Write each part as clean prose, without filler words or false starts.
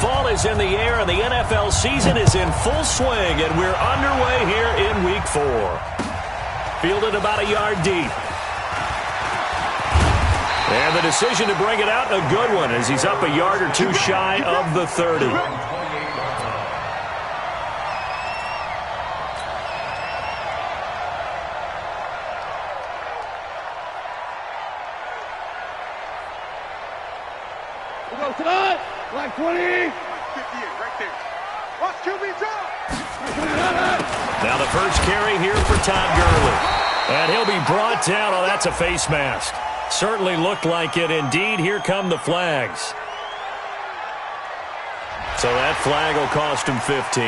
fall is in the air, and the NFL season is in full swing, and we're underway here in Week 4. Fielded about a yard deep. And the decision to bring it out, a good one, as he's up a yard or two shy of the 30. Tonight, like 20. 58 right there. Watch QB drop. Now the first carry here for Todd Gurley. And he'll be brought down. Oh, that's a face mask. Certainly looked like it. Indeed, here come the flags. So that flag will cost him 15.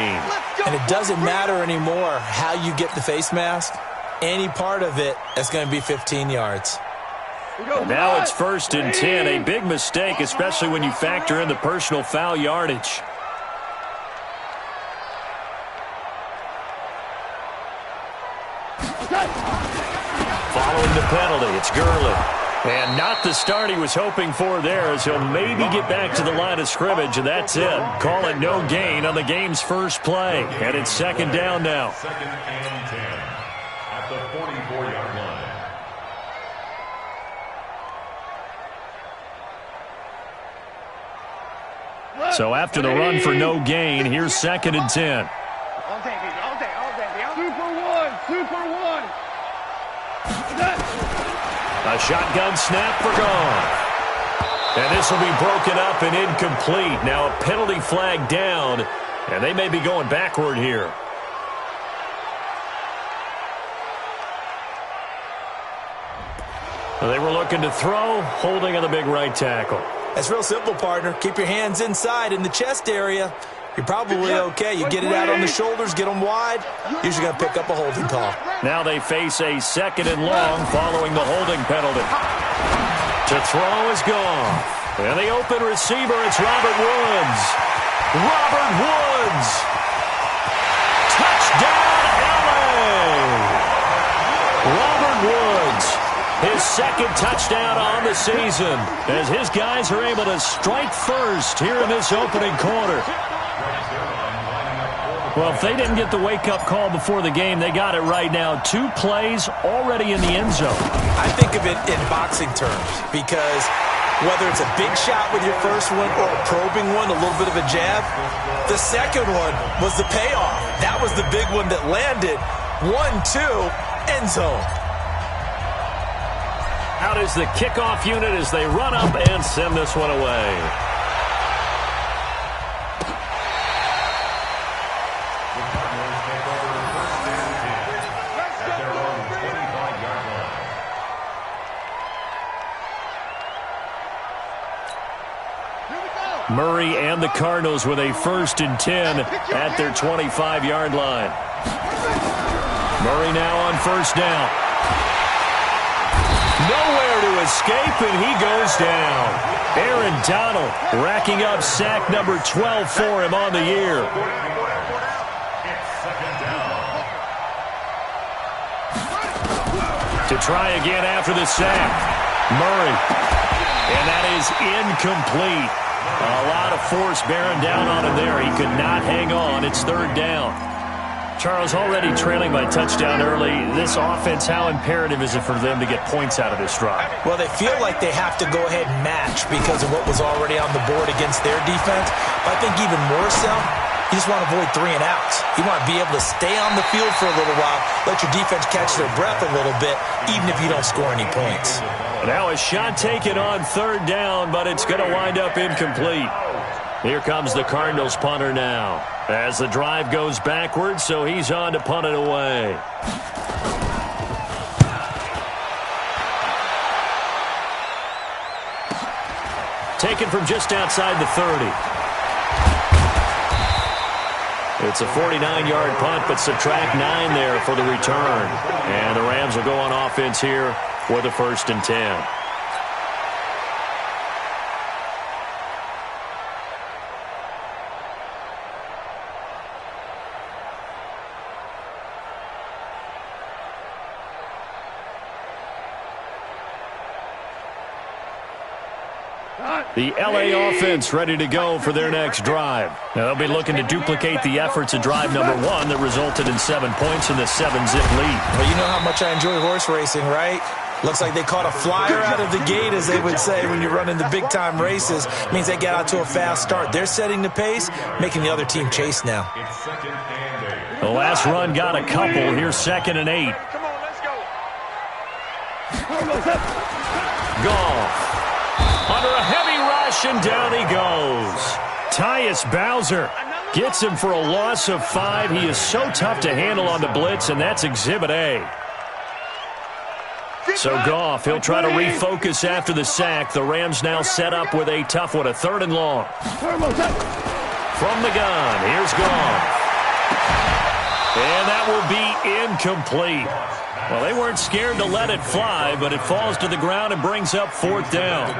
And it doesn't matter anymore how you get the face mask. Any part of it is going to be 15 yards. And now it's 1st and 10. A big mistake, especially when you factor in the personal foul yardage. Following the penalty, it's Gurley. And not the start he was hoping for there, as he'll maybe get back to the line of scrimmage, and that's it. Call it no gain on the game's first play. And it's 2nd down now. 2nd and 10 at the 44-yard line. So after the run for no gain, here's 2nd and 10. All day, baby. All day. Super one. A shotgun snap for gone. And this will be broken up and incomplete. Now a penalty flag down, and they may be going backward here. Well, they were looking to throw, holding on the big right tackle. That's real simple, partner. Keep your hands inside in the chest area. You're probably okay. You get it out on the shoulders, get them wide. Usually going to pick up a holding call. Now they face a 2nd and long following the holding penalty. To throw is gone. And the open receiver, it's Robert Woods. Robert Woods. Touchdown, LA. Robert Woods. His 2nd touchdown on the season, as his guys are able to strike first here in this opening quarter. Well, if they didn't get the wake-up call before the game, they got it right now. 2 plays already in the end zone. I think of it in boxing terms, because whether it's a big shot with your first one or a probing one, a little bit of a jab, the second one was the payoff. That was the big one that landed. 1-2, end zone. Out is the kickoff unit as they run up and send this one away. Murray and the Cardinals with a 1st and 10 at their 25-yard line. Murray now on 1st down. Nowhere to escape, and he goes down. Aaron Donald racking up sack number 12 for him on the year. To try again after the sack. Murray. And that is incomplete. A lot of force bearing down on him there. He could not hang on. It's 3rd down. Charles, already trailing by touchdown early. This offense, how imperative is it for them to get points out of this drive? Well, they feel like they have to go ahead and match because of what was already on the board against their defense. But I think even more so, you just want to avoid 3 and outs. You want to be able to stay on the field for a little while, let your defense catch their breath a little bit, even if you don't score any points. Now a shot taken on 3rd down, but it's going to wind up incomplete. Here comes the Cardinals punter now, as the drive goes backwards, so he's on to punt it away. Taken from just outside the 30. It's a 49-yard punt, but subtract 9 there for the return. And the Rams will go on offense here with a 1st and 10. The LA offense ready to go for their next drive. Now they'll be looking to duplicate the efforts of drive number 1 that resulted in 7 points in the 7-zip lead. Well, you know how much I enjoy horse racing, right? Looks like they caught a flyer out of the gate, as they would say when you run in the big-time races. It means they got out to a fast start. They're setting the pace, making the other team chase now. The last run got a couple. Here's 2nd and 8. Come on, let's go. Goff. Under a heavy rush, and down he goes. Tyus Bowser gets him for a loss of 5. He is so tough to handle on the blitz, and that's Exhibit A. So Goff, he'll try to refocus after the sack. The Rams now set up with a tough one, a 3rd and long. From the gun, here's Goff. And that will be incomplete. Well, they weren't scared to let it fly, but it falls to the ground and brings up 4th down.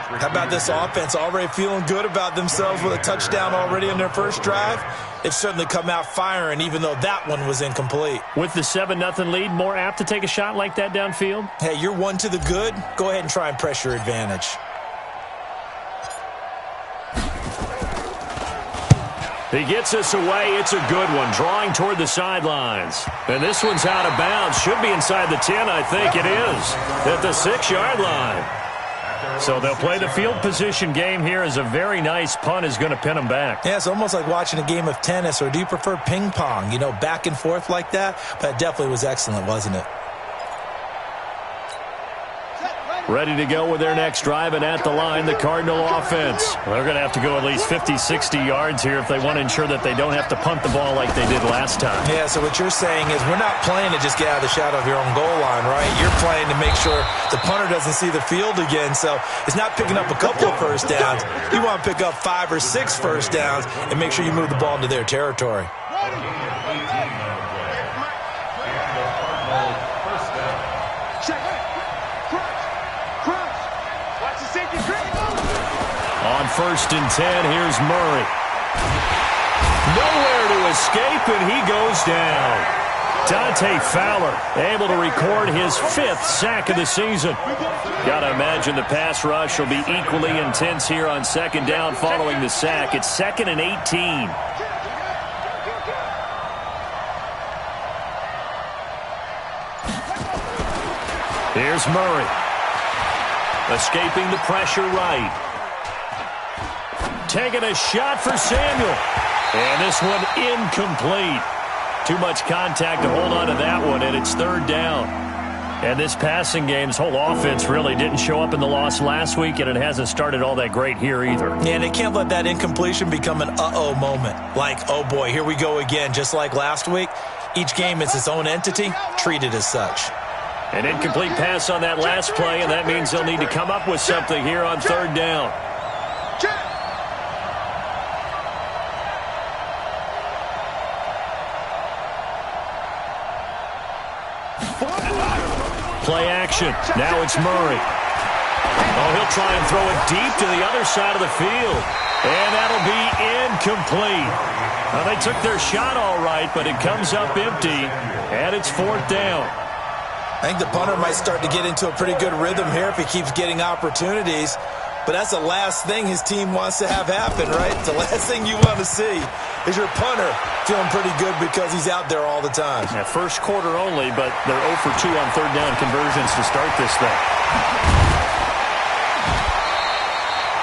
How about this offense already feeling good about themselves with a touchdown already in their first drive? They've certainly come out firing, even though that one was incomplete. With the 7-0 lead, more apt to take a shot like that downfield? Hey, you're 1 to the good. Go ahead and try and press your advantage. He gets us away. It's a good one, drawing toward the sidelines. And this one's out of bounds. Should be inside the 10, I think it is, at the 6-yard line. So they'll play the field position game here as a very nice punt is going to pin them back. Yeah, it's almost like watching a game of tennis, or do you prefer ping pong? You know, back and forth like that? But it definitely was excellent, wasn't it? Ready to go with their next drive, and at the line, the Cardinal offense. They're going to have to go at least 50, 60 yards here if they want to ensure that they don't have to punt the ball like they did last time. Yeah, so what you're saying is we're not playing to just get out of the shadow of your own goal line, right? You're playing to make sure the punter doesn't see the field again. So it's not picking up a couple of first downs. You want to pick up 5 or 6 first downs and make sure you move the ball into their territory. On 1st and 10, here's Murray. Nowhere to escape, and he goes down. Dante Fowler able to record his 5th sack of the season. Got to imagine the pass rush will be equally intense here on 2nd down following the sack. It's 2nd and 18. Here's Murray. Escaping the pressure right. Taking a shot for Samuel. And this one incomplete. Too much contact to hold on to that one, and it's 3rd down. And this passing game's whole offense really didn't show up in the loss last week, and it hasn't started all that great here either. Yeah, and they can't let that incompletion become an uh-oh moment. Like, oh boy, here we go again, just like last week. Each game is its own entity, treated as such. An incomplete pass on that last play, and that means they'll need to come up with something here on 3rd down. Play action. Now it's Murray. Oh, he'll try and throw it deep to the other side of the field. And that'll be incomplete. Now, they took their shot all right, but it comes up empty, and it's 4th down. I think the punter might start to get into a pretty good rhythm here if he keeps getting opportunities. But that's the last thing his team wants to have happen, right? The last thing you want to see is your punter feeling pretty good because he's out there all the time. Yeah, first quarter only, but they're 0 for 2 on 3rd down conversions to start this thing.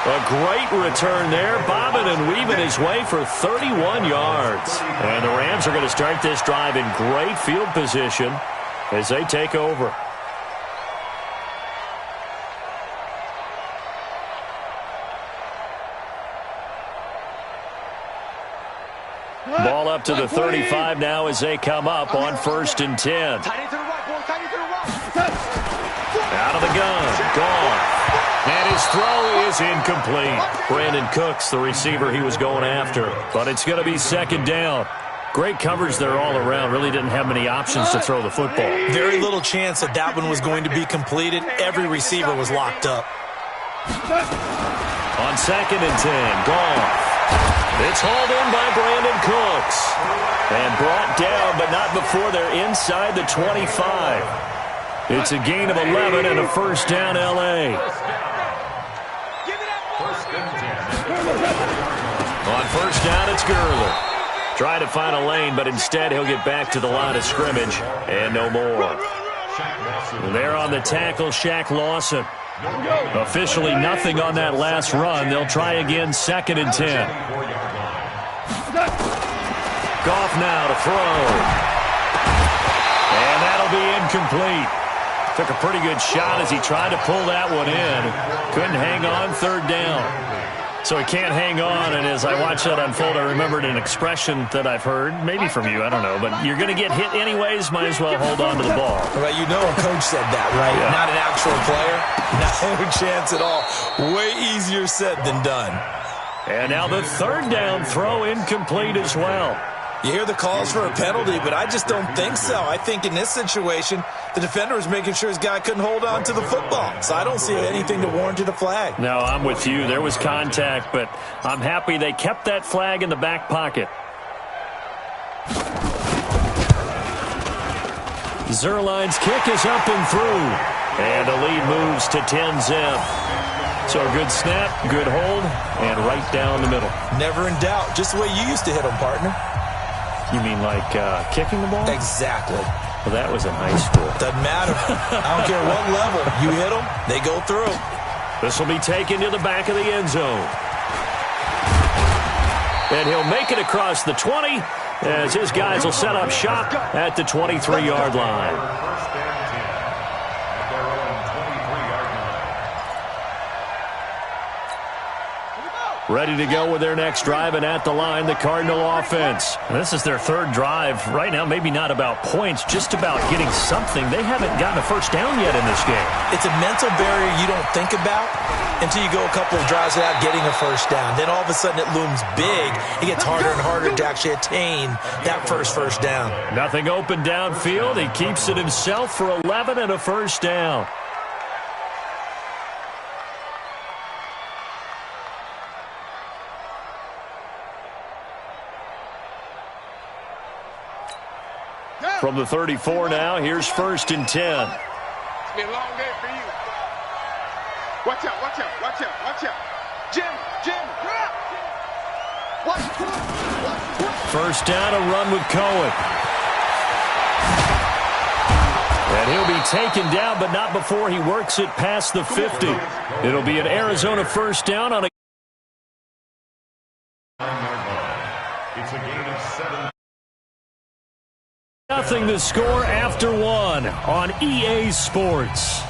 A great return there, bobbing and weaving his way for 31 yards. And the Rams are going to start this drive in great field position as they take over. Ball up to the 35 now as they come up on 1st and 10. Out of the gun, gone. And his throw is incomplete. Brandon Cooks, the receiver he was going after. But it's going to be 2nd down. Great coverage there all around. Really didn't have many options to throw the football. Very little chance that that one was going to be completed. Every receiver was locked up. On 2nd and 10, gone. It's hauled in by Brandon Cooks. And brought down, but not before they're inside the 25. It's a gain of 11 and a 1st down, L.A. on first down, it's Gurley. Try to find a lane, but instead he'll get back to the line of scrimmage and no more. There on the tackle, Shaq Lawson. Officially nothing on that last run. They'll try again, 2nd and 10. Goff now to throw. And that'll be incomplete. Took a pretty good shot as he tried to pull that one in. Couldn't hang on, 3rd down. So he can't hang on, and as I watched that unfold, I remembered an expression that I've heard, maybe from you, I don't know, but you're going to get hit anyways, might as well hold on to the ball. Right, you know a coach said that, right? Yeah. Not an actual player. No chance at all. Way easier said than done. And now the 3rd down throw incomplete as well. You hear the calls for a penalty, but I just don't think so. I think in this situation, the defender was making sure his guy couldn't hold on to the football. So I don't see anything to warrant a flag. No, I'm with you. There was contact, but I'm happy they kept that flag in the back pocket. Zerline's kick is up and through. And the lead moves to 10-zip. So a good snap, good hold, and right down the middle. Never in doubt. Just the way you used to hit them, partner. You mean like kicking the ball? Exactly. Well, that was in high school. Doesn't matter. I don't care what level. You hit them, they go through. This will be taken to the back of the end zone. And he'll make it across the 20 as his guys will set up shop at the 23-yard line. Ready to go with their next drive, and at the line, the Cardinal offense. This is their 3rd drive. Right now, maybe not about points, just about getting something. They haven't gotten a first down yet in this game. It's a mental barrier you don't think about until you go a couple of drives without getting a first down. Then all of a sudden it looms big. It gets harder and harder to actually attain that first down. Nothing open downfield. He keeps it himself for 11 and a first down. From the 34 now, here's 1st and 10. It's been a long day for you. Watch out, watch out, watch out, watch out. Jim, drop. First down, a run with Cohen. And he'll be taken down, but not before he works it past the 50. It'll be an Arizona first down on a... It's a gain of 7. Nothing to score after 1 on EA Sports.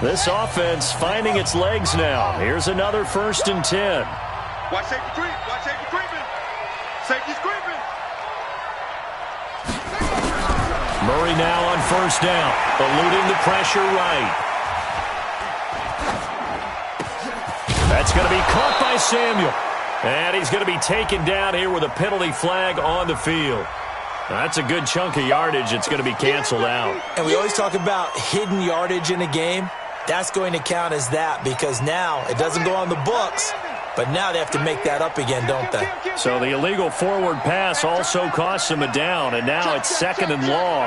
This offense finding its legs now. Here's another 1st and 10. Watch safety creep. Watch safety creeping. Safety's creeping. Murray now on first down, eluding the pressure right. That's going to be caught by Samuel. And he's going to be taken down here with a penalty flag on the field. That's a good chunk of yardage. It's going to be canceled out. And we always talk about hidden yardage in a game. That's going to count as that because now it doesn't go on the books. But now they have to make that up again, don't they? So the illegal forward pass also costs them a down, and now it's 2nd and long.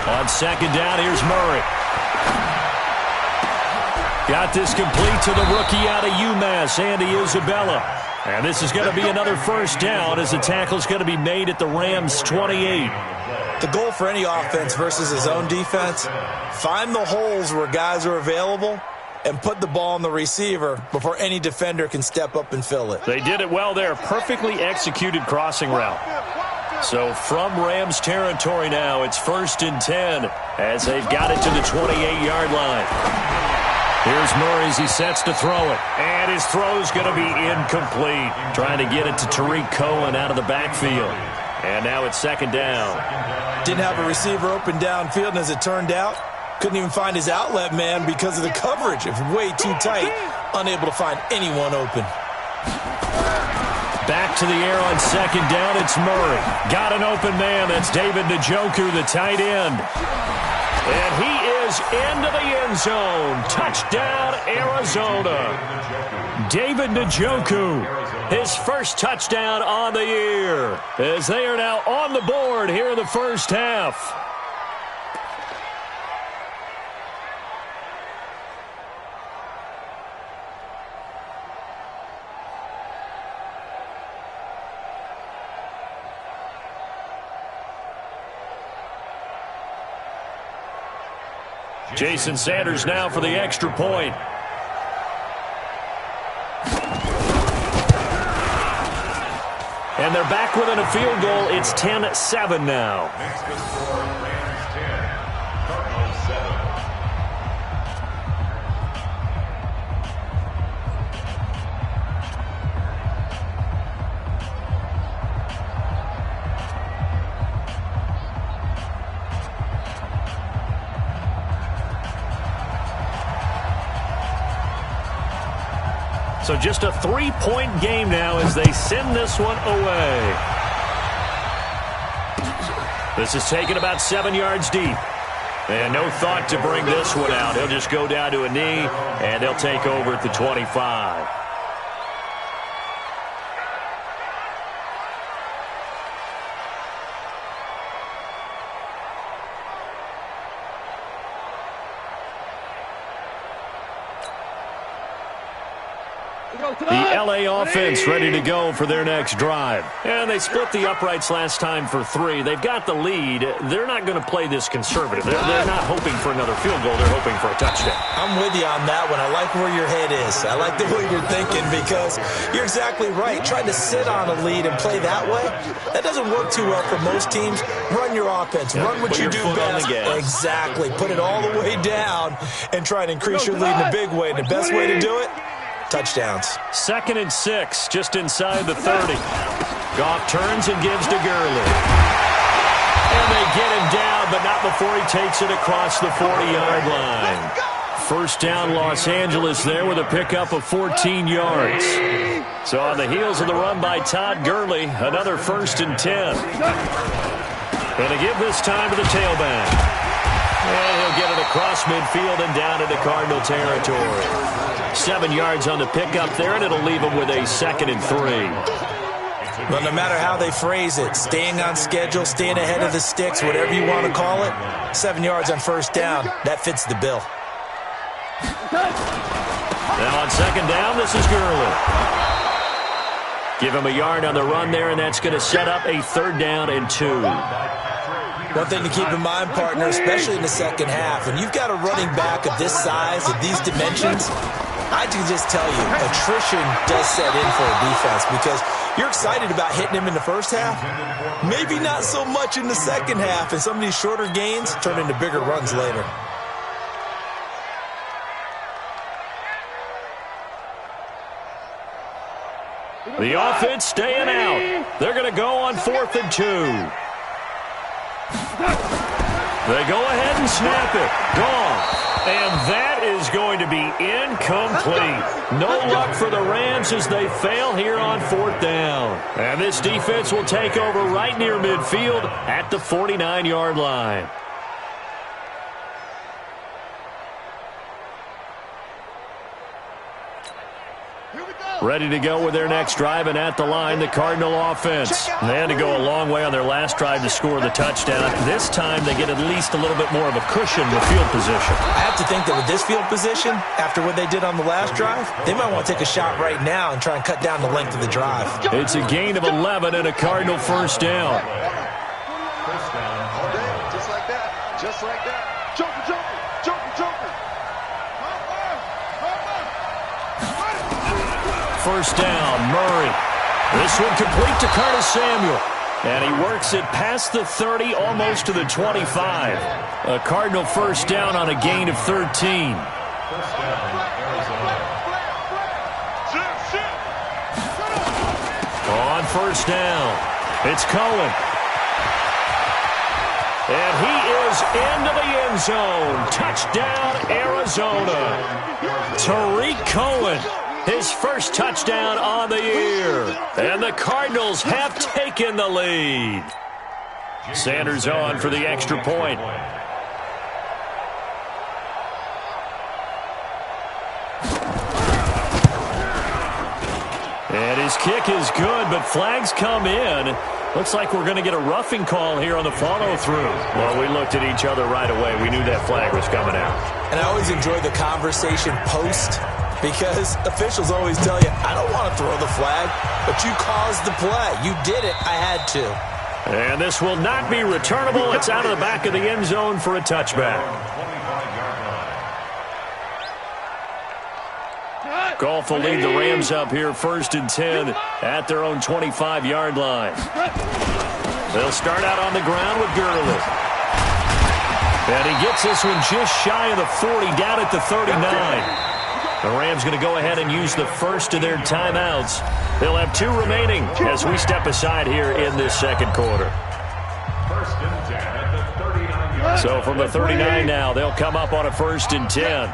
On 2nd down, here's Murray. Got this complete to the rookie out of UMass, Andy Isabella. And this is going to be another first down as the tackle's going to be made at the Rams' 28. The goal for any offense versus his own defense, find the holes where guys are available and put the ball on the receiver before any defender can step up and fill it. They did it well there. Perfectly executed crossing route. So from Rams territory now, it's 1st and 10 as they've got it to the 28-yard line. Here's Murray as he sets to throw it. And his throw's going to be incomplete. Trying to get it to Tariq Cohen out of the backfield. And now it's 2nd down. Didn't have a receiver open downfield, and as it turned out, couldn't even find his outlet man because of the coverage. It was way too tight, unable to find anyone open. Back to the air on 2nd down, it's Murray. Got an open man, that's David Njoku, the tight end. And he is into the end zone. Touchdown, Arizona. David Njoku, his first touchdown on the year, as they are now on the board here in the first half. Jason Sanders now for the extra point. And they're back within a field goal. It's 10-7 now. So just a 3-point game now as they send this one away. This is taken about 7 yards deep. And no thought to bring this one out. He'll just go down to a knee, and they'll take over at the 25. The L.A. offense ready to go for their next drive. And they split the uprights last time for 3. They've got the lead. They're not going to play this conservative. They're not hoping for another field goal. They're hoping for a touchdown. I'm with you on that one. I like where your head is. I like the way you're thinking because you're exactly right. Trying to sit on a lead and play that way, that doesn't work too well for most teams. Run your offense. Run what you do best. Exactly. Put it all the way down and try and increase your lead in a big way. And the best way to do it, touchdowns. 2nd and 6, just inside the 30. Goff turns and gives to Gurley. And they get him down, but not before he takes it across the 40-yard line. First down, Los Angeles there with a pickup of 14 yards. So on the heels of the run by Todd Gurley, another 1st and 10. And to give this time to the tailback. And he'll get it across midfield and down into Cardinal territory. 7 yards on the pickup there, and it'll leave him with a 2nd and 3. Well, no matter how they phrase it, staying on schedule, staying ahead of the sticks, whatever you want to call it, 7 yards on first down, that fits the bill. Now on 2nd down, this is Gurley. Give him a yard on the run there, and that's going to set up a 3rd down and 2. One thing to keep in mind, partner, especially in the second half, when you've got a running back of this size, of these dimensions, I can just tell you, attrition does set in for a defense because you're excited about hitting him in the first half, maybe not so much in the second half, and some of these shorter gains turn into bigger runs later. The offense staying out. They're going to go on 4th and 2. They go ahead and snap it. Gone. And that is going to be incomplete. No luck for the Rams as they fail here on 4th down. And this defense will take over right near midfield at the 49-yard line. Ready to go with their next drive, and at the line, the Cardinal offense. They had to go a long way on their last drive to score the touchdown. This time, they get at least a little bit more of a cushion with field position. I have to think that with this field position, after what they did on the last drive, they might want to take a shot right now and try and cut down the length of the drive. It's a gain of 11 and a Cardinal first down. All day, just like that. Just like that. Joker, Joker, Joker, Joker. First down, Murray. This one complete to Curtis Samuel. And he works it past the 30, almost to the 25. A Cardinal first down on a gain of 13. On first down, it's Cohen. And he is into the end zone. Touchdown, Arizona. Tariq Cohen. His first touchdown on the year. And the Cardinals have taken the lead. Sanders on for the extra point. And his kick is good, but flags come in. Looks like we're going to get a roughing call here on the follow-through. Well, we looked at each other right away. We knew that flag was coming out. And I always enjoy the conversation post because officials always tell you, I don't want to throw the flag, but you caused the play. You did it. I had to. And this will not be returnable. It's out of the back of the end zone for a touchback. Goff will lead the Rams up here 1st and 10 at their own 25-yard line. They'll start out on the ground with Gurley. And he gets this one just shy of the 40, down at the 39. The Rams going to go ahead and use the first of their timeouts. They'll have 2 remaining as we step aside here in this second quarter. So from the 39 now, they'll come up on a 1st and 10.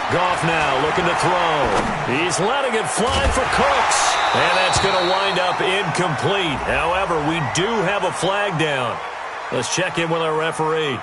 Goff now looking to throw. He's letting it fly for Cooks. And that's going to wind up incomplete. However, we do have a flag down. Let's check in with our referee.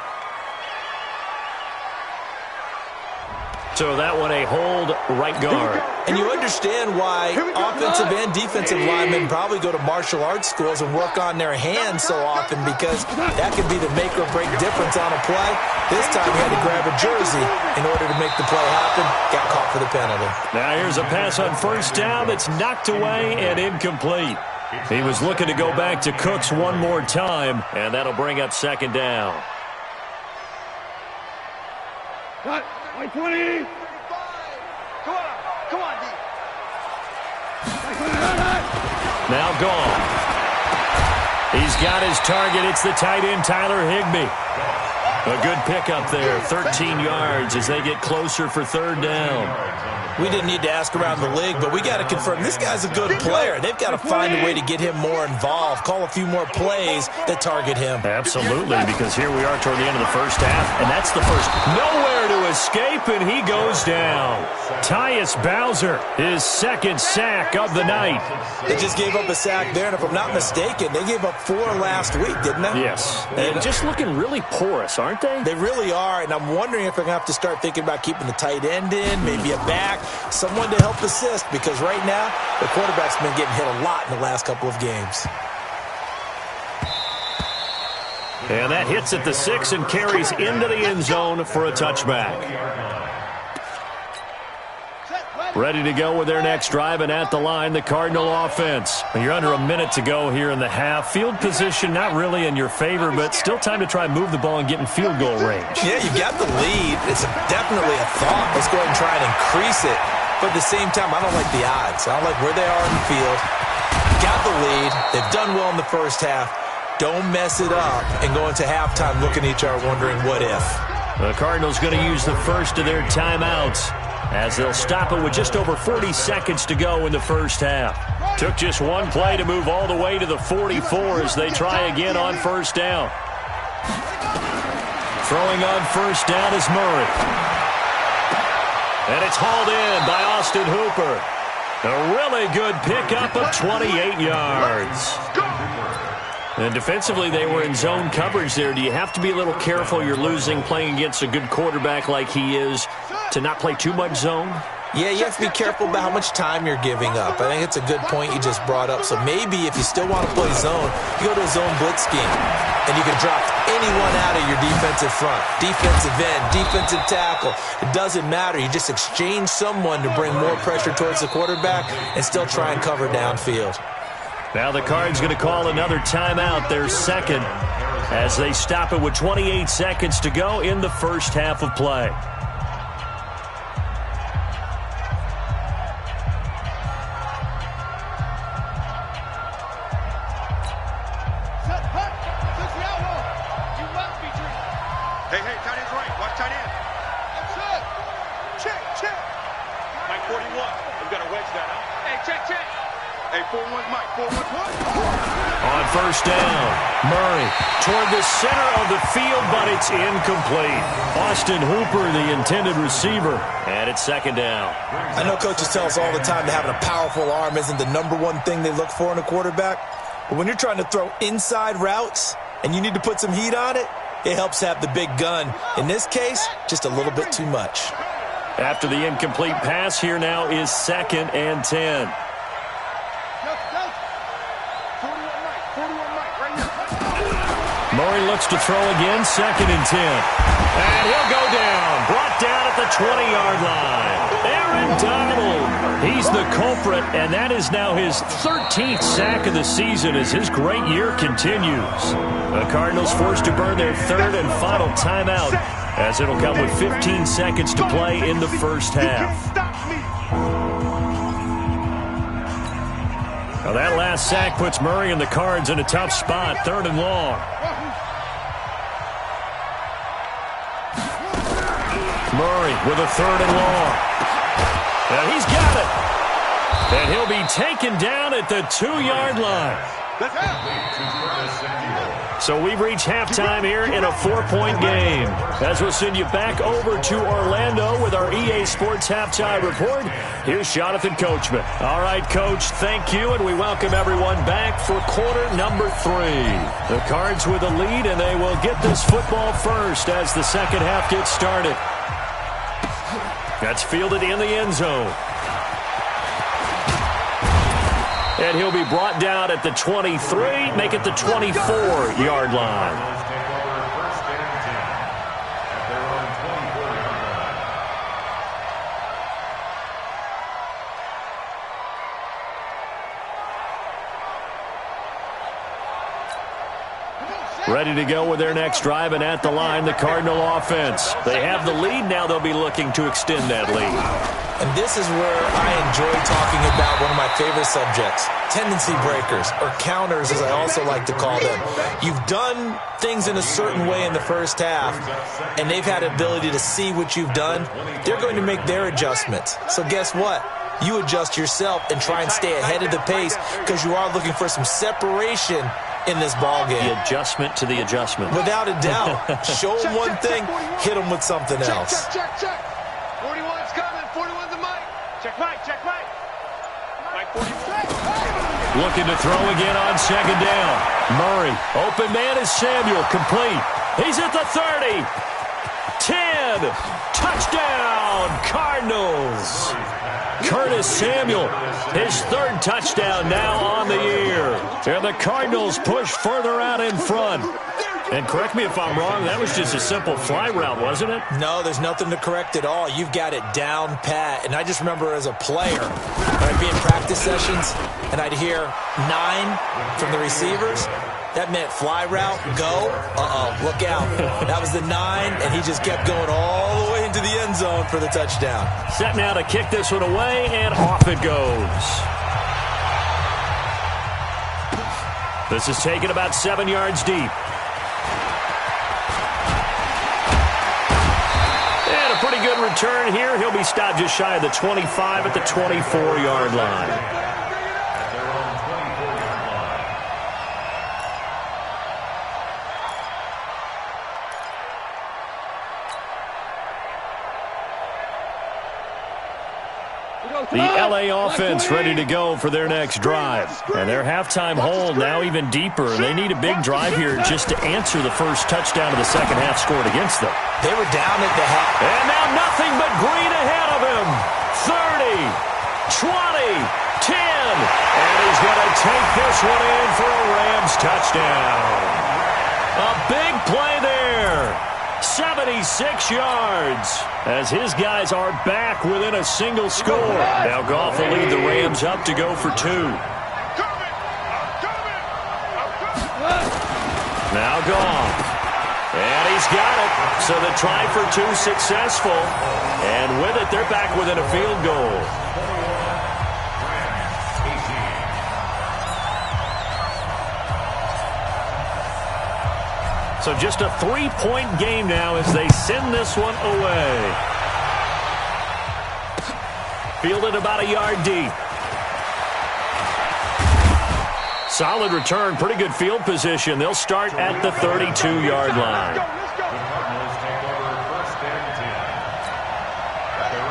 So that one a hold right guard. And you understand why offensive and defensive linemen probably go to martial arts schools and work on their hands so often, because that could be the make or break difference on a play. This time he had to grab a jersey in order to make the play happen. Got caught for the penalty. Now here's a pass on 1st down that's knocked away and incomplete. He was looking to go back to Cooks one more time, and that'll bring up 2nd down. What? 20. Come on, D. Now Goff. He's got his target. It's the tight end, Tyler Higbee. A good pickup there, 13 yards as they get closer for 3rd down. We didn't need to ask around the league, but we got to confirm this guy's a good player. They've got to find a way to get him more involved, call a few more plays that target him. Absolutely, because here we are toward the end of the first half, and that's the first. Nowhere to escape, and he goes down. Tyus Bowser, his 2nd sack of the night. They just gave up a sack there, and if I'm not mistaken, they gave up 4 last week, didn't they? Yes, and just looking really porous, aren't they? They really are, and I'm wondering if they're going to have to start thinking about keeping the tight end in, maybe a back, someone to help assist, because right now the quarterback's been getting hit a lot in the last couple of games. And that hits at the 6 and carries into the end zone for a touchback. Ready to go with their next drive, and at the line, the Cardinal offense. You're under a minute to go here in the half. Field position not really in your favor, but still time to try and move the ball and get in field goal range. Yeah, you've got the lead. It's definitely a thought. Let's go ahead and try and increase it. But at the same time, I don't like the odds. I don't like where they are in the field. Got the lead. They've done well in the first half. Don't mess it up and go into halftime looking at each other wondering what if. The Cardinals going to use the first of their timeouts as they'll stop it with just over 40 seconds to go in the first half. Took just one play to move all the way to the 44 as they try again on 1st down. Throwing on 1st down is Murray. And it's hauled in by Austin Hooper. A really good pickup of 28 yards. And defensively, they were in zone coverage there. Do you have to be a little careful? You're losing playing against a good quarterback like he is to not play too much zone? Yeah, you have to be careful about how much time you're giving up. I think it's a good point you just brought up. So maybe if you still want to play zone, you go to a zone blitz scheme. And you can drop anyone out of your defensive front. Defensive end, defensive tackle. It doesn't matter. You just exchange someone to bring more pressure towards the quarterback and still try and cover downfield. Now the Cards going to call another timeout, their 2nd, as they stop it with 28 seconds to go in the first half of play. Hey, tight end's right. Watch tight end. Check. Mike 41. We've got to wedge that out. Hey, check. Hey, 4-1's Mike. 4-1's what? On 1st down, Murray toward the center of the field, but it's incomplete. Austin Hooper, the intended receiver, and it's 2nd down. I know coaches tell us all the time that having a powerful arm isn't the #1 thing they look for in a quarterback. But when you're trying to throw inside routes and you need to put some heat on it, It helps have the big gun. In this case, just a little bit too much. After the incomplete pass, here now is 2nd and 10. Murray looks to throw again, 2nd and 10. And he'll go down, brought down at the 20-yard line. Aaron Donald, he's the culprit, and that is now his 13th sack of the season as his great year continues. The Cardinals forced to burn their 3rd and final timeout, as it'll come with 15 seconds to play in the first half. Now that last sack puts Murray and the Cards in a tough spot, 3rd and long. Murray with a 3rd and long. And he's got it. And he'll be taken down at the 2-yard line. So we've reached halftime here in a 4-point game. As we'll send you back over to Orlando with our EA Sports Halftime Report, here's Jonathan Coachman. All right, Coach, thank you, and we welcome everyone back for quarter number 3. The Cards with a lead, and they will get this football first as the second half gets started. That's fielded in the end zone. And he'll be brought down at the 23, make it the 24-yard line. Ready to go with their next drive, and at the line, the Cardinal offense. They have the lead. Now they'll be looking to extend that lead. And this is where I enjoy talking about one of my favorite subjects, tendency breakers, or counters, as I also like to call them. You've done things in a certain way in the first half, and they've had the ability to see what you've done. They're going to make their adjustments. So guess what? You adjust yourself and try and stay ahead of the pace because you are looking for some separation in this ball game. The adjustment to the adjustment. Without a doubt. Show them one thing, hit them with something else. Check. 41's coming. 41's the mic. Check mic. Mic 41. Looking to throw again on 2nd down. Murray, open man is Samuel, complete. He's at the 30. 10. Touchdown, Cardinals. Curtis Samuel, his 3rd touchdown now on the year. And the Cardinals push further out in front. And correct me if I'm wrong, that was just a simple fly route, wasn't it? No, there's nothing to correct at all. You've got it down pat. And I just remember as a player, I'd be in practice sessions, and I'd hear 9 from the receivers. That meant fly route, go, look out. That was the 9, and he just kept going all the way into the end zone for the touchdown. Set now to kick this one away, and off it goes. This is taken about 7 yards deep. And a pretty good return here. He'll be stopped just shy of the 25 at the 24-yard line. The LA offense ready to go for their next drive. And their halftime hole now even deeper. They need a big drive here just to answer the first touchdown of the second half scored against them. They were down at the half. And now nothing but green ahead of him. 30, 20, 10. And he's going to take this one in for a Rams touchdown. A big play there. 76 yards as his guys are back within a single score. Now Goff will lead the Rams up to go for 2. Now Goff. And he's got it. So the try for 2 successful. And with it, they're back within a field goal. So just a 3-point game now as they send this one away. Fielded about a yard deep. Solid return, pretty good field position. They'll start at the 32-yard line.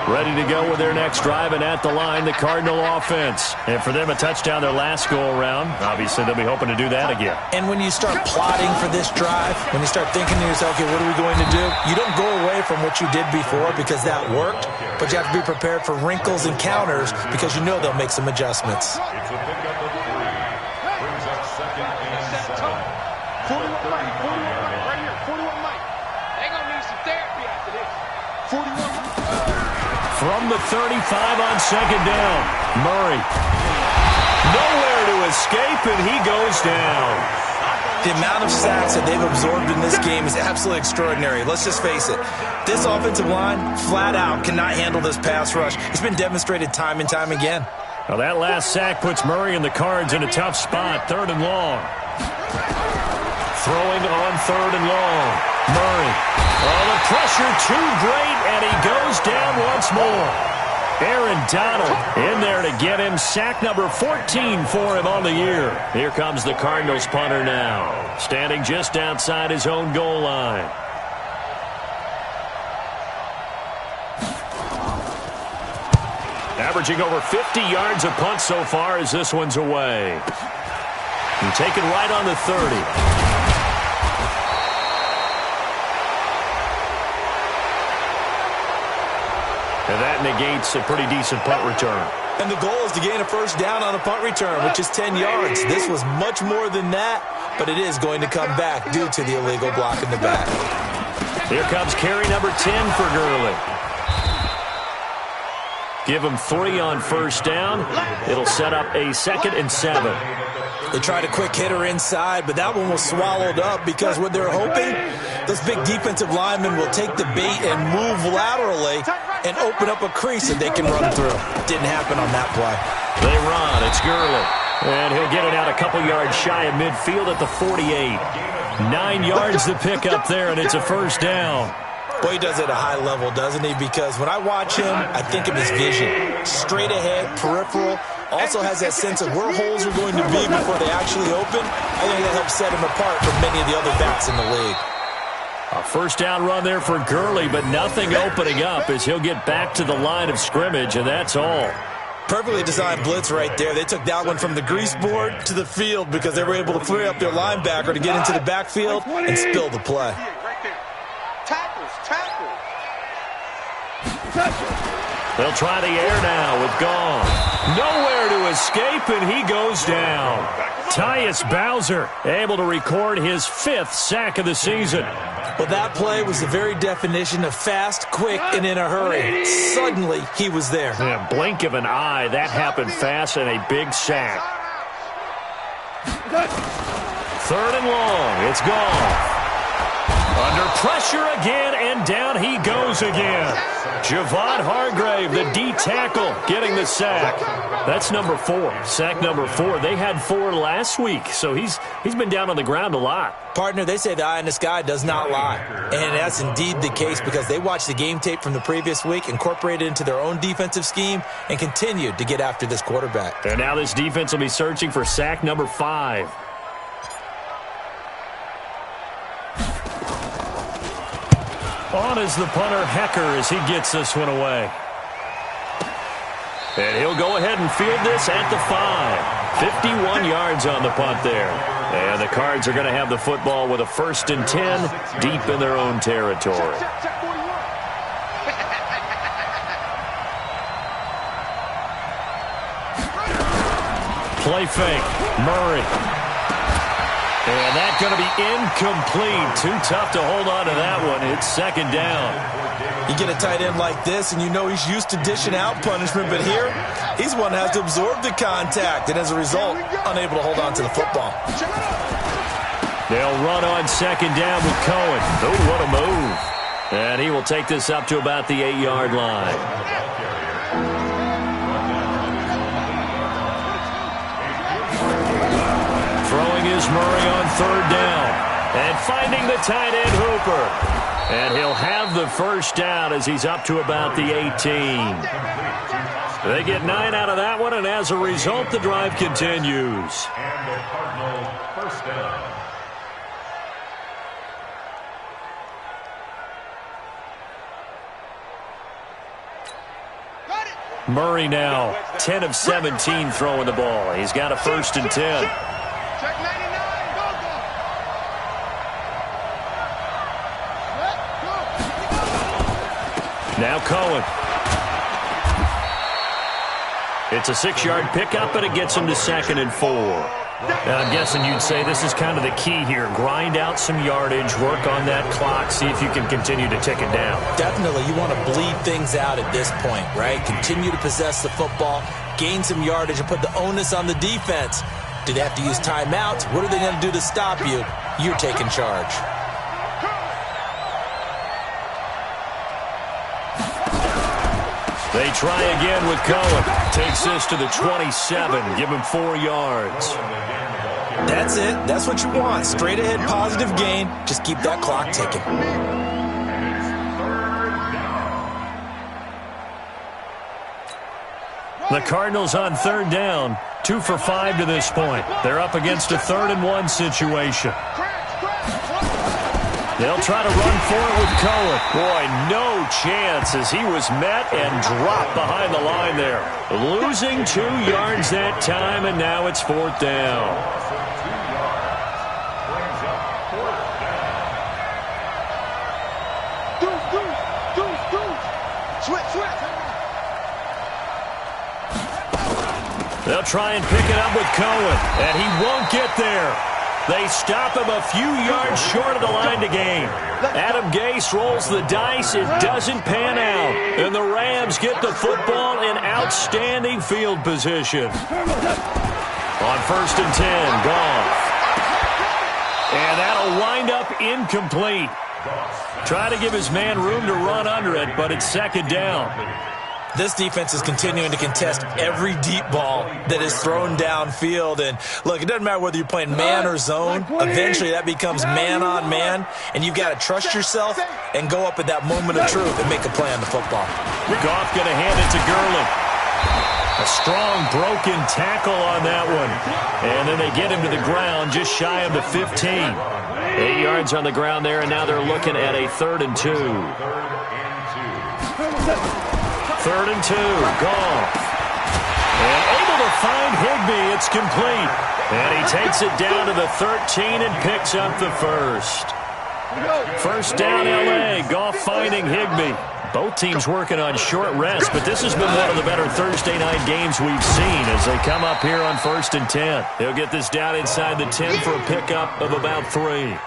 ready to go with their next drive, and at the line, the Cardinal offense. And for them, a touchdown their last go-around. Obviously, they'll be hoping to do that again. And when you start plotting for this drive, when you start thinking to yourself, okay, what are we going to do? You don't go away from what you did before because that worked, but you have to be prepared for wrinkles and counters because you know they'll make some adjustments. It's a pickup of 3. Brings up 2nd and 7. 41 Mike, 41 Mike, right here, 41 Mike. They're going to need some therapy after this. 41 Mike. From the 35 on second down, Murray. Nowhere to escape, and he goes down. The amount of sacks that they've absorbed in this game is absolutely extraordinary. Let's just face it. This offensive line, flat out, cannot handle this pass rush. It's been demonstrated time and time again. Well, that last sack puts Murray and the Cards in a tough spot, 3rd and long. Throwing on 3rd and long. Murray. Oh, the pressure too great, and he goes down once more. Aaron Donald in there to get him. Sack number 14 for him on the year. Here comes the Cardinals punter now, standing just outside his own goal line. Averaging over 50 yards a punt so far as this one's away. And taken right on the 30. And that negates a pretty decent punt return. And the goal is to gain a first down on a punt return, which is 10 yards. This was much more than that, but it is going to come back due to the illegal block in the back. Here comes carry number 10 for Gurley. Give him 3 on first down. It'll set up a 2nd and 7. They tried a quick hitter inside, but that one was swallowed up because what they're hoping, those big defensive linemen will take the bait and move laterally and open up a crease that they can run through. Didn't happen on that play. They run. It's Gurley. And he'll get it out a couple yards shy of midfield at the 48. 9 yards to pick up there, and it's a first down. Boy, he does it at a high level, doesn't he? Because when I watch him, I think of his vision. Straight ahead, peripheral. Also has that sense of where holes are going to be before they actually open. I think that helps set him apart from many of the other backs in the league. A first down run there for Gurley, but nothing opening up as he'll get back to the line of scrimmage, and that's all. Perfectly designed blitz right there. They took that one from the grease board to the field because they were able to free up their linebacker to get into the backfield and spill the play. They'll try the air now with Gone. Nowhere to escape, and he goes down. Tyus Bowser able to record his 5th sack of the season. Well, that play was the very definition of fast, quick, and in a hurry. Suddenly, he was there. In a blink of an eye, that happened fast and a big sack. 3rd and long. It's Gone. Under pressure again, and down he goes again. Javon Hargrave, the D tackle, getting the sack. That's number 4. Sack number 4. They had 4 last week, so he's been down on the ground a lot. Partner, they say the eye in the sky does not lie. And that's indeed the case because they watched the game tape from the previous week, incorporated it into their own defensive scheme, and continued to get after this quarterback. And now this defense will be searching for sack number 5. On is the punter, Hecker, as he gets this one away. And he'll go ahead and field this at the 5. 51 yards on the punt there. And the Cards are going to have the football with a 1st and 10 deep in their own territory. Play fake. Murray. And that's going to be incomplete. Too tough to hold on to that one. It's 2nd down. You get a tight end like this, and you know he's used to dishing out punishment, but here, he's one that has to absorb the contact, and as a result, unable to hold on to the football. They'll run on 2nd down with Cohen. Oh, what a move. And he will take this up to about the 8-yard line. Throwing is Murray on 3rd down. And finding the tight end Hooper. And he'll have the first down as he's up to about the 18. They get 9 out of that one, and as a result, the drive continues. And the Cardinals first down. Murray now 10 of 17 throwing the ball. He's got a 1st and 10. Check 99. Now Cohen. It's a 6-yard pickup, and it gets him to 2nd and 4. Now, I'm guessing you'd say this is kind of the key here. Grind out some yardage, work on that clock, see if you can continue to tick it down. Definitely. You want to bleed things out at this point, right? Continue to possess the football, gain some yardage, and put the onus on the defense. Do they have to use timeouts? What are they going to do to stop you? You're taking charge. They try again with Cohen. Takes this to the 27. Give him 4 yards. That's it. That's what you want. Straight ahead, positive gain. Just keep that clock ticking. The Cardinals on 3rd down. 2 for 5 to this point. They're up against a 3rd and 1 situation. They'll try to run for it with Cohen. Boy, no chance as he was met and dropped behind the line there. Losing 2 yards that time, and now it's 4th down. They'll try and pick it up with Cohen, and he won't get there. They stop him a few yards short of the line to gain. Adam Gase rolls the dice. It doesn't pan out. And the Rams get the football in outstanding field position. On 1st and 10, Goff. And that'll wind up incomplete. Try to give his man room to run under it, but it's 2nd down. This defense is continuing to contest every deep ball that is thrown downfield. And, look, it doesn't matter whether you're playing man or zone. Eventually that becomes man-on-man, and you've got to trust yourself and go up at that moment of truth and make a play on the football. Goff going to hand it to Gurley. A strong broken tackle on that one. And then they get him to the ground just shy of the 15. 8 yards on the ground there, and now they're looking at a 3rd and 2. 3rd and 2, Goff. And able to find Higbee. It's complete. And he takes it down to the 13 and picks up the 1st. 1st down, L.A. Goff finding Higbee. Both teams working on short rest, but this has been one of the better Thursday night games we've seen as they come up here on 1st and 10. They'll get this down inside the 10 for a pickup of about 3.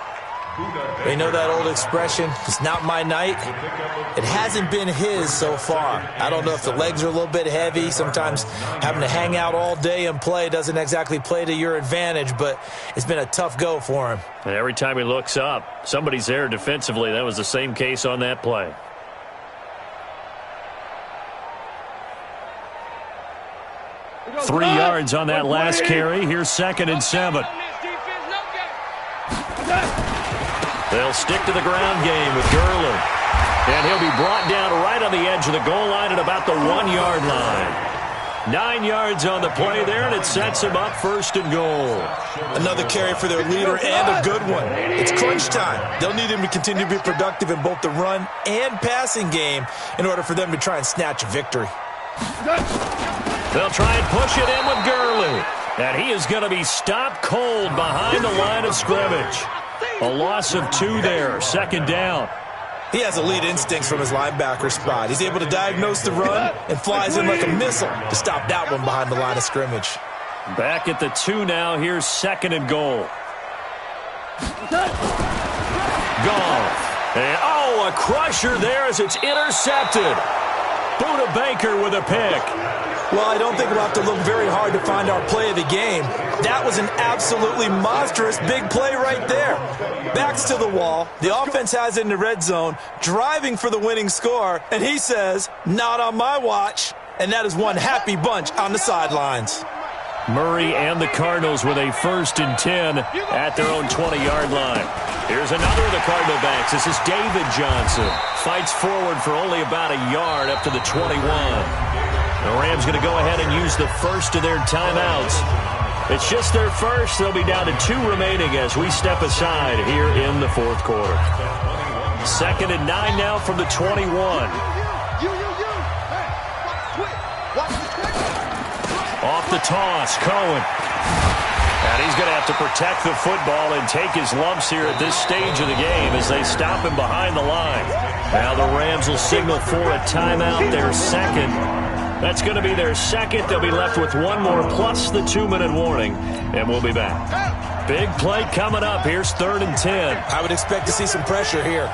They know that old expression, it's not my night. It hasn't been his so far. I don't know if the legs are a little bit heavy. Sometimes having to hang out all day and play doesn't exactly play to your advantage, but it's been a tough go for him. And every time he looks up, somebody's there defensively. That was the same case on that play. Three yards on that last carry. Here's 2nd and 7. They'll stick to the ground game with Gurley. And he'll be brought down right on the edge of the goal line at about the 1-yard line. 9 yards on the play there, and it sets him up 1st and goal. Another carry for their leader and a good one. It's crunch time. They'll need him to continue to be productive in both the run and passing game in order for them to try and snatch a victory. They'll try and push it in with Gurley. And he is going to be stopped cold behind the line of scrimmage. A loss of 2 there, 2nd down. He has elite instincts from his linebacker spot. He's able to diagnose the run and flies in like a missile to stop that one behind the line of scrimmage. Back at the 2 now. Here's 2nd and goal. Goff. And, a crusher there as it's intercepted. Buda Baker with a pick. Well, I don't think we'll have to look very hard to find our play of the game. That was an absolutely monstrous big play right there. Backs to the wall. The offense has it in the red zone, driving for the winning score, and he says, not on my watch. And that is one happy bunch on the sidelines. Murray and the Cardinals with a 1st and 10 at their own 20-yard line. Here's another of the Cardinal backs. This is David Johnson. Fights forward for only about a yard up to the 21. The Rams going to go ahead and use the first of their timeouts. It's just their first. They'll be down to 2 remaining as we step aside here in the 4th quarter. 2nd and 9 now from the 21. Off the toss, Cohen. And he's going to have to protect the football and take his lumps here at this stage of the game as they stop him behind the line. Now the Rams will signal for a timeout, their second. That's going to be their second. They'll be left with one more plus the 2-minute warning, and we'll be back. Big play coming up. Here's 3rd and 10. I would expect to see some pressure here.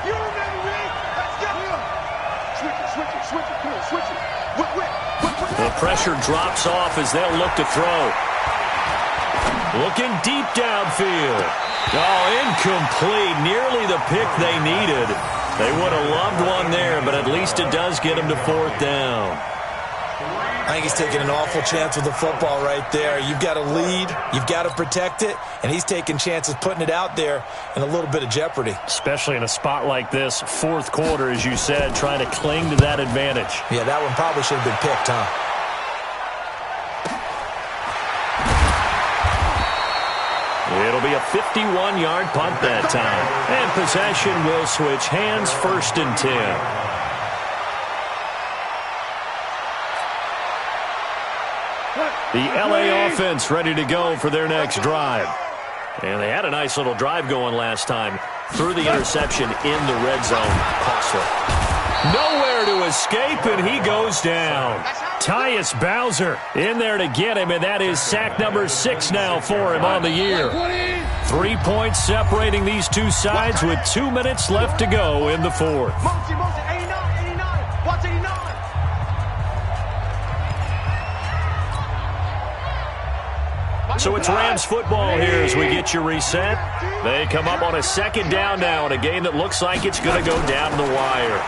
The pressure drops off as they'll look to throw. Looking deep downfield. Oh, incomplete. Nearly the pick they needed. They would have loved one there, but at least it does get them to 4th down. I think he's taking an awful chance with the football right there. You've got to lead, you've got to protect it, and he's taking chances putting it out there in a little bit of jeopardy. Especially in a spot like this, 4th quarter, as you said, trying to cling to that advantage. Yeah, that one probably should have been picked, huh? It'll be a 51-yard punt that time. And possession will switch hands, 1st and 10. The L.A. offense ready to go for their next drive. And they had a nice little drive going last time. Threw the interception in the red zone. Costly. Nowhere to escape, and he goes down. Tyus Bowser in there to get him, and that is sack number 6 now for him on the year. 3 points separating these two sides with 2 minutes left to go in the 4th. So it's Rams football here as we get you reset. They come up on a 2nd down now in a game that looks like it's going to go down the wire.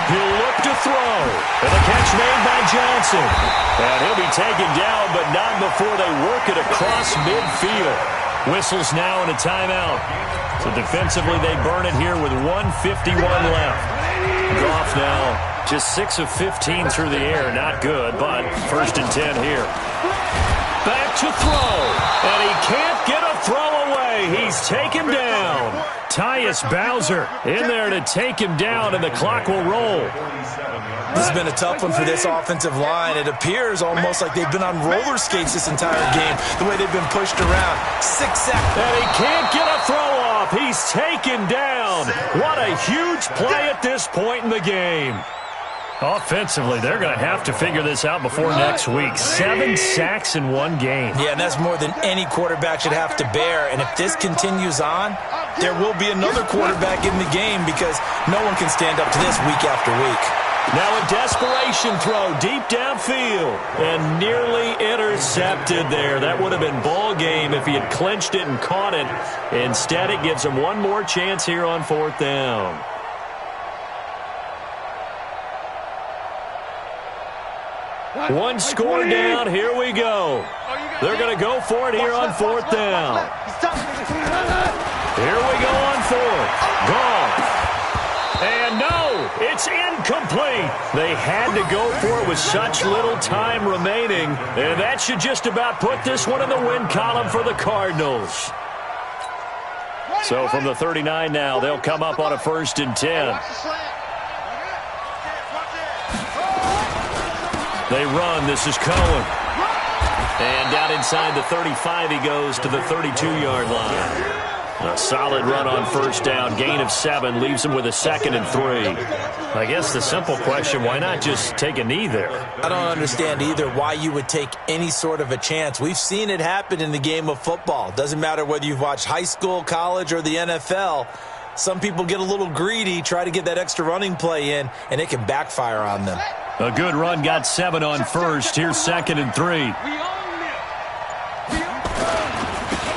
He'll look to throw. And the catch made by Johnson. And he'll be taken down, but not before they work it across midfield. Whistles now in a timeout. So defensively they burn it here with 1:51 left. Goff now just 6 of 15 through the air. Not good, but 1st and 10 here. Back to throw, and he can't get a throw away. He's taken down. Tyus Bowser in there to take him down, and the clock will roll. This has been a tough one for this offensive line. It appears almost like they've been on roller skates this entire game, the way they've been pushed around. 6 sacks. And he can't get a throw off. He's taken down. What a huge play at this point in the game. Offensively, they're going to have to figure this out before next week. 7 sacks in one game. Yeah, and that's more than any quarterback should have to bear. And if this continues on, there will be another quarterback in the game because no one can stand up to this week after week. Now a desperation throw deep downfield and nearly intercepted there. That would have been ball game if he had clinched it and caught it. Instead, it gives him one more chance here on 4th down. One score down. Here we go. They're going to go for it here on 4th down. Here we go on 4th. Gone. And no, it's incomplete. They had to go for it with such little time remaining. And that should just about put this one in the win column for the Cardinals. So from the 39 now, they'll come up on a 1st and 10. They run. This is Cohen. And down inside the 35, he goes to the 32-yard line. A solid run on 1st down. Gain of 7 leaves him with a 2nd and 3. I guess the simple question, why not just take a knee there? I don't understand either why you would take any sort of a chance. We've seen it happen in the game of football. Doesn't matter whether you've watched high school, college, or the NFL. Some people get a little greedy, try to get that extra running play in, and it can backfire on them. A good run, got 7 on 1st. Here's 2nd and 3.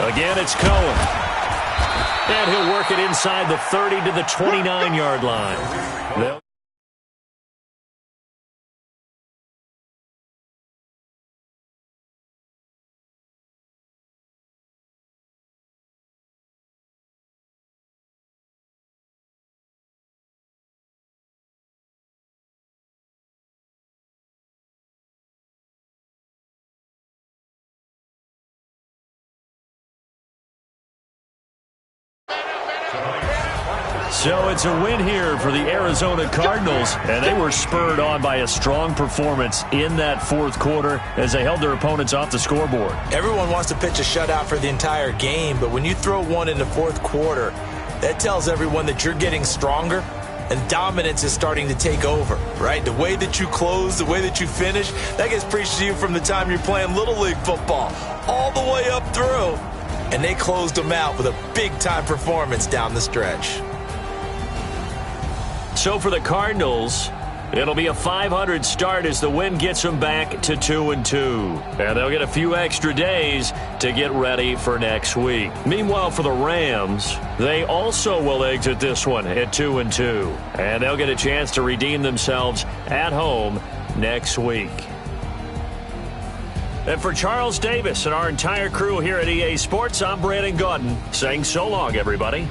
Again, it's Cohen. And he'll work it inside the 30 to the 29-yard line. So it's a win here for the Arizona Cardinals, and they were spurred on by a strong performance in that fourth quarter as they held their opponents off the scoreboard. Everyone wants to pitch a shutout for the entire game, but when you throw one in the fourth quarter, that tells everyone that you're getting stronger and dominance is starting to take over, right? The way that you close, the way that you finish, that gets preached to you from the time you're playing Little League football all the way up through. And they closed them out with a big-time performance down the stretch. So for the Cardinals, it'll be a .500 start as the win gets them back to 2-2. And they'll get a few extra days to get ready for next week. Meanwhile, for the Rams, they also will exit this one at 2-2. And they'll get a chance to redeem themselves at home next week. And for Charles Davis and our entire crew here at EA Sports, I'm Brandon Gaudin saying so long, everybody.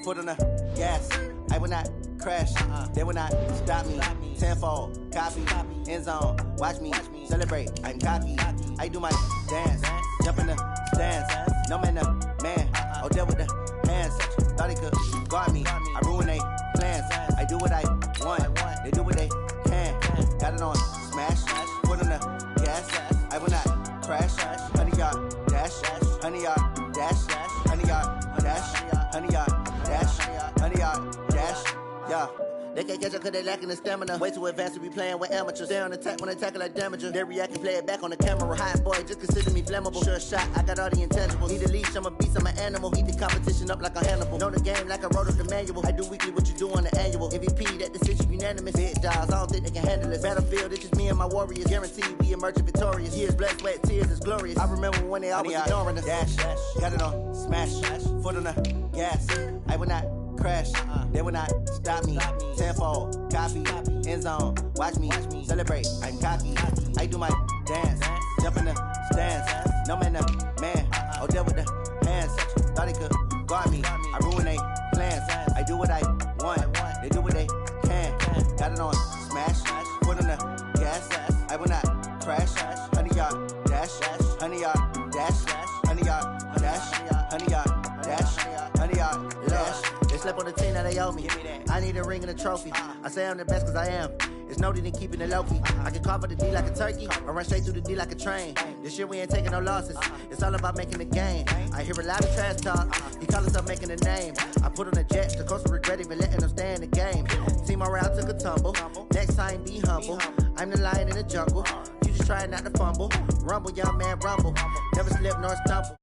Foot on the gas, I will not crash, they will not stop me, tenfold, copy, end zone, watch me, celebrate, I'm cocky, I do my dance, jump in the stands, no man, man, oh there with the hands, thought he could guard me, I ruin they plans, I do what I want, they do what they can, got it on smash, foot on the gas, I will not crash, 100-yard dash, 100-yard dash, 100-yard dash, 100-yard dash, 100-yard dash, yeah. They can't catch up cause they lacking the stamina. Way too advanced to be playing with amateurs. Stay on attack when they tackle like damager. They react and play it back on the camera. Hot boy, just consider me flammable. Sure shot, I got all the intangibles. Need a leash, I'm a beast, I'm an animal. Eat the competition up like a Hannibal. Know the game like I wrote up the manual. I do weekly what you do on the annual. MVP, that decision unanimous. Big dogs, I don't think they can handle this. Battlefield, it's just me and my warriors. Guaranteed we emerge victorious. Years, blood, sweat, tears, it's glorious. I remember when they always ignoring us. Dash, got it on smash, foot on the gas. I will not crash, they will not stop me, tenfold, copy, end zone, watch me, celebrate, I'm cocky, I do my dance, jump in the stands, no man, man, oh there with the hands, thought he could guard me, I ruin they plans, I do what I want, they do what they can, got it on smash, foot on the gas, I will not crash, 100-yard dash, 100-yard dash, 100-yard dash, 100-yard dash, 100-yard dash. They slept on the team, now they owe me. I need a ring and a trophy. I say I'm the best cause I am. It's noted in keeping it low-key. I can carve up the D like a turkey, or run straight through the D like a train. This year we ain't taking no losses. It's all about making the game. I hear a lot of trash talk. He call himself making a name. I put on the Jets, the coach will regret even letting them stay in the game. Team morale took a tumble. Next time be humble. I'm the lion in the jungle. You just try not to fumble. Rumble, young man, rumble. Never slip nor stumble.